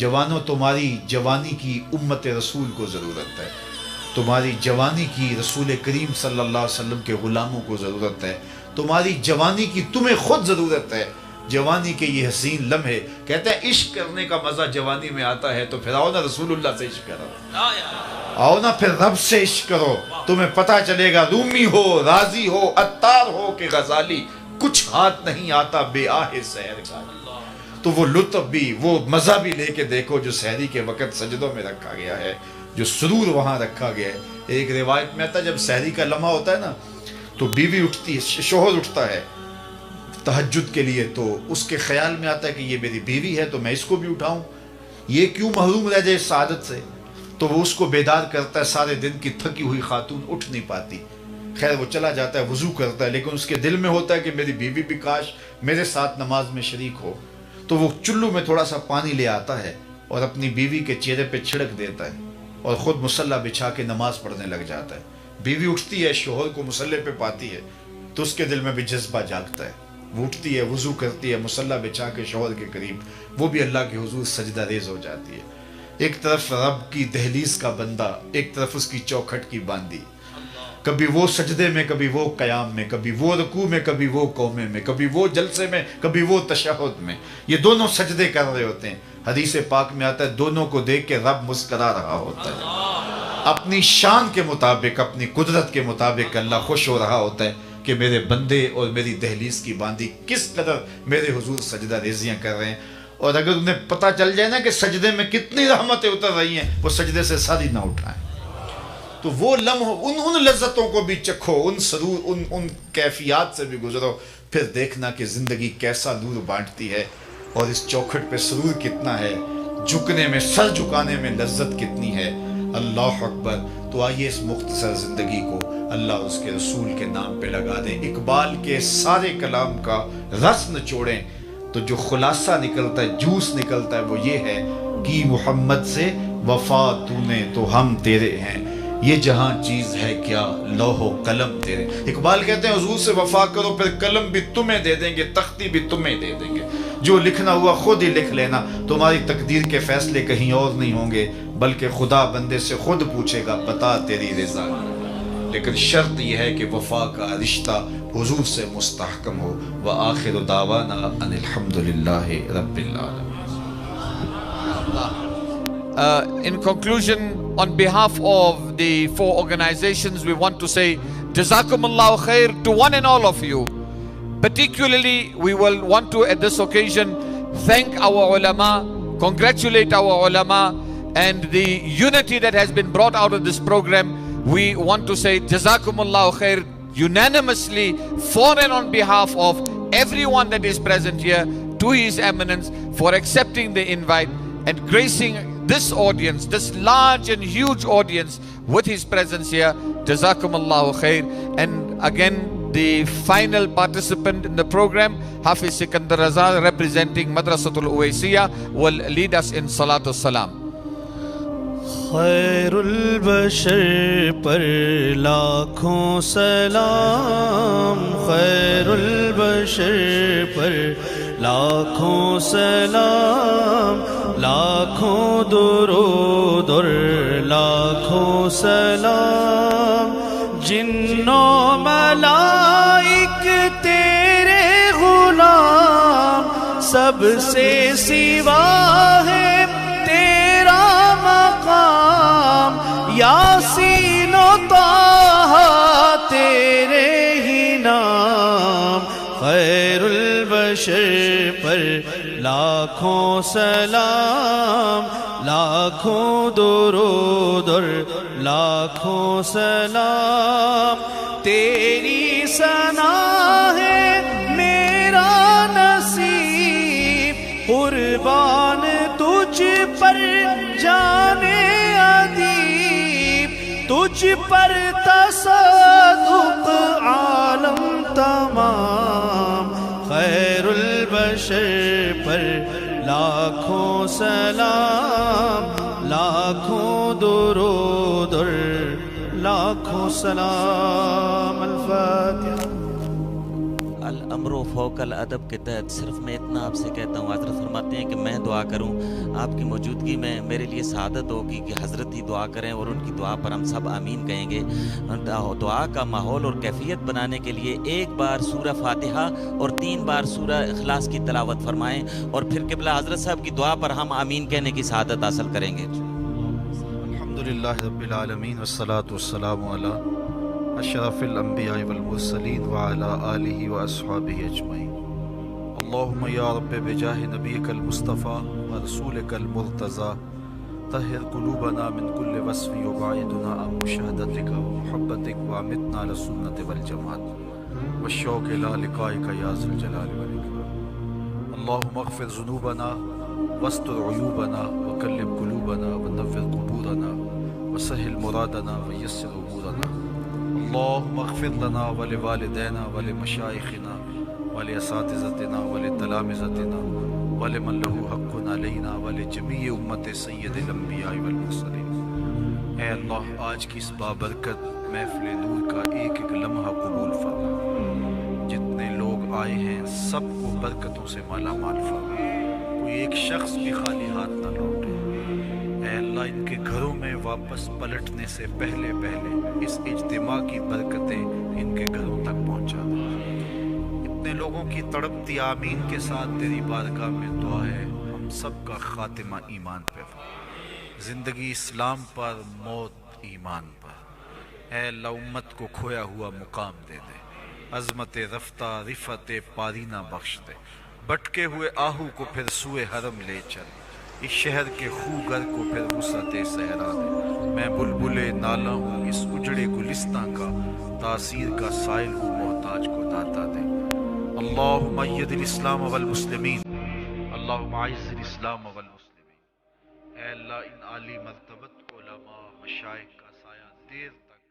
جوانوں تمہاری جوانی کی امت رسول کو ضرورت ہے، تمہاری جوانی کی رسول کریم صلی اللہ علیہ وسلم کے غلاموں کو ضرورت ہے، تمہاری جوانی کی تمہیں خود ضرورت ہے۔ جوانی کے یہ حسین لمحے، کہتے ہیں عشق کرنے کا مزہ جوانی میں آتا ہے، تو پھر آؤ نا رسول اللہ سے عشق کرو، آؤ نا پھر رب سے عشق کرو، تمہیں پتہ چلے گا رومی ہو، رازی ہو، عطار ہو کہ غزالی، کچھ ہاتھ نہیں آتا بے آہ سحر کا۔ تو وہ لطف بھی، وہ مزہ بھی لے کے دیکھو جو سحری کے وقت سجدوں میں رکھا گیا ہے، جو سرور وہاں رکھا گیا ہے۔ ایک روایت میں آتا ہے جب سحری کا لمحہ ہوتا ہے نا تو بیوی اٹھتی ہے، شوہر اٹھتا ہے تہجد کے لیے، تو اس کے خیال میں آتا ہے کہ یہ میری بیوی ہے تو میں اس کو بھی اٹھاؤں، یہ کیوں محروم رہ جائے اس سعادت سے، تو وہ اس کو بیدار کرتا ہے۔ سارے دن کی تھکی ہوئی خاتون اٹھ نہیں پاتی، خیر وہ چلا جاتا ہے، وضو کرتا ہے، لیکن اس کے دل میں ہوتا ہے کہ میری بیوی بھی کاش میرے ساتھ نماز میں شریک ہو، تو وہ چلو میں تھوڑا سا پانی لے آتا ہے اور اپنی بیوی کے چہرے پہ چھڑک دیتا ہے اور خود مصلی بچھا کے نماز پڑھنے لگ جاتا ہے۔ بیوی اٹھتی ہے، شوہر کو مصلی پہ پاتی ہے تو اس کے دل میں بھی جذبہ جاگتا ہے، وہ اٹھتی ہے، وضو کرتی ہے، مصلی بچھا کے شوہر کے قریب، وہ بھی اللہ کے حضور سجدہ ریز ہو جاتی ہے۔ ایک طرف رب کی دہلیز کا بندہ، ایک طرف اس کی چوکھٹ کی باندی، کبھی وہ سجدے میں، کبھی وہ قیام میں، کبھی وہ رکوع میں، کبھی وہ قومے میں، کبھی وہ جلسے میں، کبھی وہ تشہد میں، یہ دونوں سجدے کر رہے ہوتے ہیں۔ حدیث پاک میں آتا ہے دونوں کو دیکھ کے رب مسکرا رہا ہوتا ہے، اپنی شان کے مطابق، اپنی قدرت کے مطابق اللہ خوش ہو رہا ہوتا ہے کہ میرے بندے اور میری دہلیز کی باندی کس قدر میرے حضور سجدہ ریزیاں کر رہے ہیں۔ اور اگر انہیں پتہ چل جائے نا کہ سجدے میں کتنی رحمتیں اتر رہی ہیں، وہ سجدے سے سر ہی نہ اٹھائیں۔ تو وہ لمحوں، ان لذتوں کو بھی چکھو، ان سرور، ان کیفیات سے بھی گزرو، پھر دیکھنا کہ زندگی کیسا نور بانٹتی ہے اور اس چوکھٹ پہ سرور کتنا ہے، جھکنے میں، سر جھکانے میں لذت کتنی ہے۔ اللہ اکبر۔ تو آئیے اس مختصر زندگی کو اللہ اس کے رسول کے نام پہ لگا دیں، اقبال کے سارے کلام کا رس نچوڑیں، تو جو خلاصہ نکلتا ہے، جوس نکلتا ہے، وہ یہ ہے کہ محمد سے وفا تو نے تو ہم تیرے ہیں، یہ جہاں چیز ہے کیا لوح و قلم تیرے۔ اقبال کہتے ہیں حضور سے وفا کرو، پھر قلم بھی تمہیں دے دیں گے، تختی بھی تمہیں دے دیں گے، جو لکھنا ہوا خود ہی لکھ لینا، تمہاری تقدیر کے فیصلے کہیں اور نہیں ہوں گے، بلکہ خدا بندے سے خود پوچھے گا بتا تیری رضا۔ لیکن شرط یہ ہے کہ وفا کا رشتہ حضور سے مستحکم ہو۔ وآخر دعوانا ان الحمدللہ رب العالمین۔ In conclusion, on behalf of the 4 organizations, we want to say Jazakumullahu khair to one and all of you. Particularly, we will want to at this occasion thank our ulama, congratulate our ulama, and the unity that has been brought out of this program. We want to say Jazakumullahu khair unanimously for and on behalf of everyone that is present here to His Eminence for accepting the invite and gracing this audience, this large and huge audience, with his presence here. Jazakumullahu khair. And again, the final participant in the program, Hafiz Sikandar Raza, representing Madrasatul Uwaisiyya, will lead us in Salatul Salam. خیرul bashar par lakhon salam, خیرul bashar par lakhon salam, لاکھوں درود اور لاکھوں سلام، جنوں ملائک تیرے غلام، سب سے سوا ہے تیرا مقام، یاسین و طٰہٰ تیرے ہی نام، خیر البشر پر لاکھوں سلام، لاکھوں درود اور لاکھوں سلام، تیری ثنا ہے میرا نصیب، قربان تجھ پر جانے ادیب، تجھ پر تصدق عالم تمام، خیر البشر پر لاکھوں سلام، لاکھوں درود اور لاکھوں سلام۔ الفاتحہ۔ امر و فوق الادب کے تحت صرف میں اتنا آپ سے کہتا ہوں. حضرت فرماتے ہیں کہ میں دعا کروں آپ کی موجودگی میں میرے لیے سعادت ہوگی کہ حضرت ہی دعا کریں اور ان کی دعا پر ہم سب آمین کہیں گے. دعا کا ماحول اور کیفیت بنانے کے لیے ایک بار سورہ فاتحہ اور 3 بار سورہ اخلاص کی تلاوت فرمائیں اور پھر قبلہ حضرت صاحب کی دعا پر ہم آمین کہنے کی سعادت حاصل کریں گے. الحمدللہ رب العالمین والصلاة والسلام علی اشرف الانبیاء والمرسلین وعلی آلہ واصحابہ اجمعین. اللہم یا رب بجاہ نبیک المصطفیٰ ورسولک المرتضی طہر قلوبنا من کل وصف یبعدنا عن مشاہدتک ومحبتک وامتنا للسنة والجماعت والشوق الى لقائک یا ذی الجلال والاکرام. اللہم اغفر ذنوبنا واستر عیوبنا وکلم قلوبنا ونور قبورنا وسهل مرادنا ويسر امورنا. اللهم اغفر لنا ولوالدينا ولمشايخنا ولأساتذتنا ولتلامذتنا ولمن له حق علينا ولجميع امت سید الانبیاء والمرسلین. اے اللہ آج کی اس بابرکت محفل نور کا ایک ایک لمحہ قبول فرما. جتنے لوگ آئے ہیں سب کو برکتوں سے مالا مال فرما. کوئی ایک شخص بھی خالی ہاتھ نہ لوٹے. اے اللہ ان کے گھروں میں واپس پلٹنے سے پہلے اس اجتماع کی برکتیں ان کے گھروں تک پہنچا دے. اتنے لوگوں کی تڑپتی آمین کے ساتھ تیری بارگاہ میں دعا ہے ہم سب کا خاتمہ ایمان پہ ہو. زندگی اسلام پر، موت ایمان پر. اے اللہ امت کو کھویا ہوا مقام دے دے. عظمت رفتہ رفت پارینہ بخش دے. بٹکے ہوئے آہو کو پھر سوئے حرم لے چل. اس شہر کے خوگر کو پھر وسعت صحرا دے. میں بلبل نالا ہوں اس اجڑے گلستان کا، تاثیر کا سائل ہوں محتاج کو داتا دے. اللہم اید الاسلام والمسلمین، اللہم اعز الاسلام والمسلمین. اے اللہ ان عالی مرتبت علماء مشائخ کا سایہ دیر تک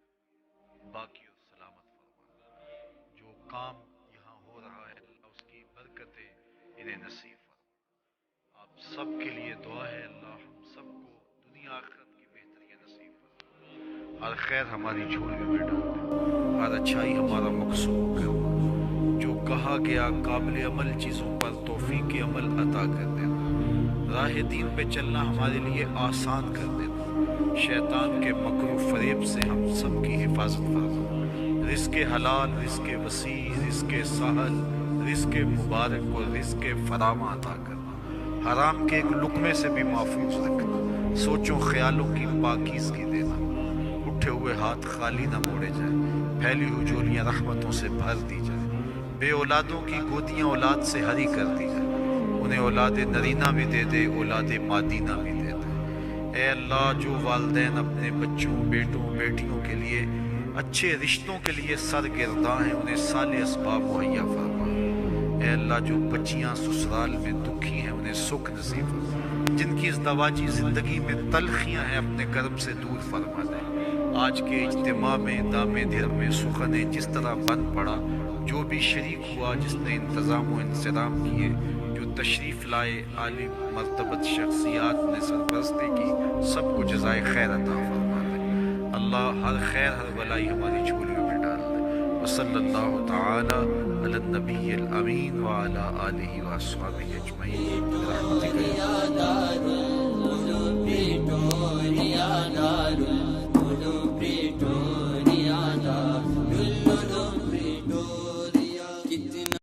باقی و سلامت فرما. جو کام یہاں ہو رہا ہے اللہ اس کی برکتیں انہیں نصیب. آپ سب کے لیے دعا ہے اللہ ہم سب کو دنیا آخرت کی بہتری نصیب فرما. ہر خیر ہماری جھولیوں میں ڈال دے. ہر اچھائی ہمارا مقصود کر. جو کہا گیا قابل عمل چیزوں پر توفیق عمل عطا کر دینا. راہ دین پہ چلنا ہمارے لیے آسان کر دینا. شیطان کے مکر و فریب سے ہم سب کی حفاظت فرما. رزق حلال، رزق وسیع، رزق سہل، رزق مبارک اور رزق فراوان عطا کرنا. حرام کے ایک لقمے سے بھی محفوظ رکھنا. سوچوں خیالوں کی پاکیزگی دینا. اٹھے ہوئے ہاتھ خالی نہ موڑے جائیں. پھیلی ہوئی جھولیاں رحمتوں سے بھر دی جائیں. بے اولادوں کی گودیاں اولاد سے ہری کر دی جائیں. انہیں اولاد نرینہ بھی دے دے، اولاد مادینہ بھی دے دے. اے اللہ جو والدین اپنے بچوں، بیٹوں، بیٹیوں کے لیے اچھے رشتوں کے لیے سرگرداں ہیں انہیں صالح اسباب مہیا فرما. اے اللہ جو بچیاں سسرال میں دکھی ہیں انہیں سکھ نصیب فرما. جن کی اس دواجی زندگی میں تلخیاں ہیں اپنے کرم سے دور فرما دے. آج کے اجتماع میں دام دھر میں سخن جس طرح بند پڑا، جو بھی شریک ہوا، جس نے انتظام و انصرام کیے، جو تشریف لائے، عالی مرتبت شخصیات نے سرپرستی کی، سب کو جزائے خیر عطا فرما دے. اللہ ہر خیر ہر بلائی ہماری جھولیوں میں ڈال دے. وصلی اللہ تعالی علی النبی الامین وعلی آلہ واصحابہ اجمعین برحمتک یا